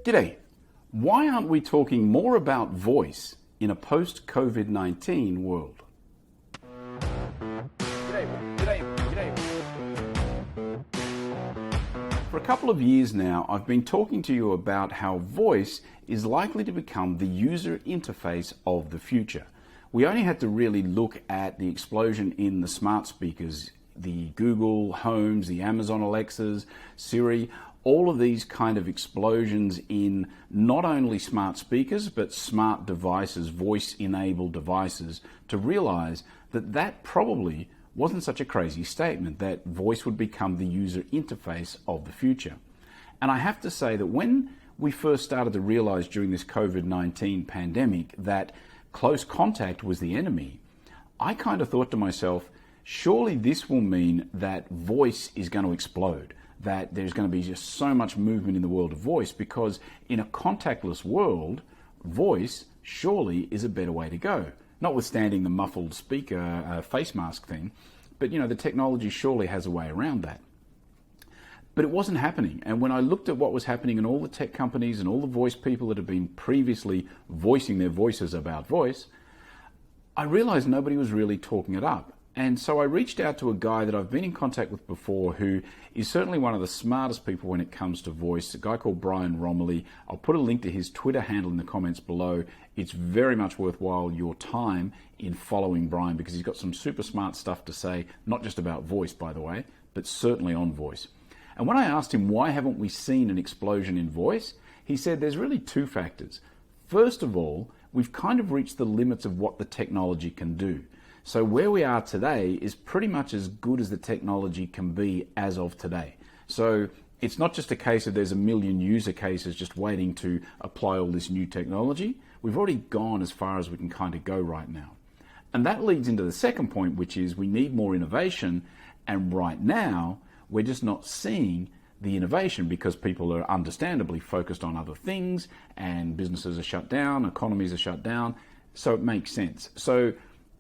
G'day. Why aren't we talking more about voice in a post-COVID-19 world? For a couple of years now, I've been talking to you about how voice is likely to become the user interface of the future. We only had to really look at the explosion in the smart speakers, the Google Homes, the Amazon Alexas, Siri, all of these kind of explosions in not only smart speakers, but smart devices, voice-enabled devices, to realize that that probably wasn't such a crazy statement, that voice would become the user interface of the future. And I have to say that when we first started to realize during this COVID-19 pandemic that close contact was the enemy, I kind of thought to myself, surely this will mean that voice is going to explode, that there's going to be just so much movement in the world of voice, because in a contactless world, voice surely is a better way to go. Notwithstanding the muffled speaker face mask thing, but you know, the technology surely has a way around that. But it wasn't happening. And when I looked at what was happening in all the tech companies and all the voice people that have been previously voicing their voices about voice, I realized nobody was really talking it up. And so I reached out to a guy that I've been in contact with before, who is certainly one of the smartest people when it comes to voice, a guy called Brian Roemmele. I'll put a link to his Twitter handle in the comments below. It's very much worthwhile your time in following Brian, because he's got some super smart stuff to say, not just about voice, by the way, but certainly on voice. And when I asked him, why haven't we seen an explosion in voice? He said there's really two factors. First of all, we've kind of reached the limits of what the technology can do. So where we are today is pretty much as good as the technology can be as of today. So it's not just a case of there's a million user cases just waiting to apply all this new technology. We've already gone as far as we can kind of go right now. And that leads into the second point, which is we need more innovation. And right now, we're just not seeing the innovation because people are understandably focused on other things and businesses are shut down, economies are shut down. So it makes sense. So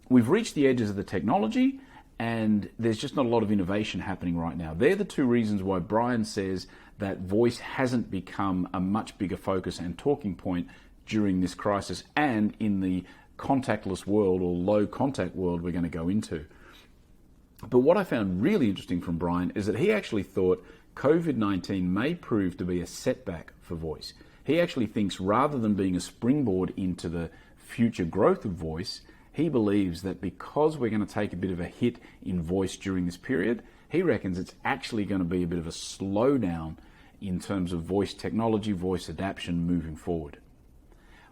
we've reached the edges of the technology and there's just not a lot of innovation happening right now. They're the two reasons why Brian says that voice hasn't become a much bigger focus and talking point during this crisis and in the contactless world or low contact world we're going to go into. But what I found really interesting from Brian is that he actually thought COVID-19 may prove to be a setback for voice. He actually thinks rather than being a springboard into the future growth of voice, he believes that because we're going to take a bit of a hit in voice during this period, he reckons it's actually going to be a bit of a slowdown in terms of voice technology, voice adaptation moving forward.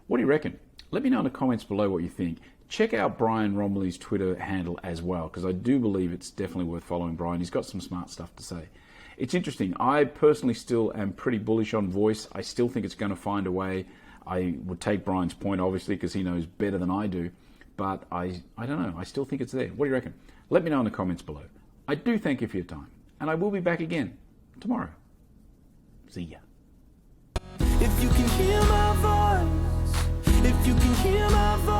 What do you reckon? Let me know in the comments below what you think. Check out Brian Roemmele's Twitter handle as well, because I do believe it's definitely worth following Brian. He's got some smart stuff to say. It's interesting. I personally still am pretty bullish on voice. I still think it's going to find a way. I would take Brian's point, obviously, because he knows better than I do. But I don't know. I still think it's there. What do you reckon? Let me know in the comments below. I do thank you for your time. And I will be back again tomorrow. See ya. If you can hear my voice, if you can hear my voice.